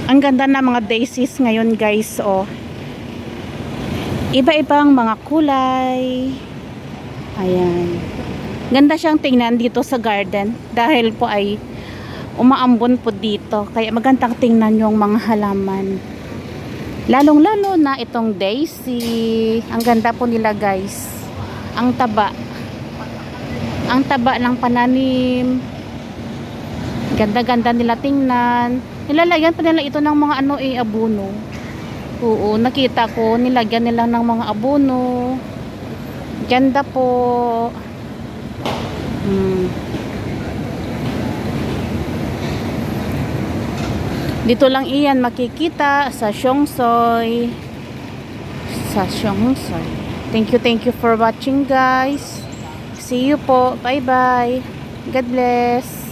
Ang ganda na mga daisies ngayon guys, oh. Iba-ibang mga kulay. Ayan. Ganda siyang tingnan dito sa garden dahil po ay umaambon po dito. Kaya magandang tingnan yung mga halaman. Lalong-lalo na itong daisy. Ang ganda po nila guys. Ang taba. Ang taba ng pananim. Ganda-ganda nila tingnan. Nilalagyan pa nila ito ng mga abono. Oo, nakita ko nilagyan nila ng mga abono. Ganda po. Dito lang iyan makikita sa Siongsoy. Thank you for watching guys. See you po. Bye bye. God bless.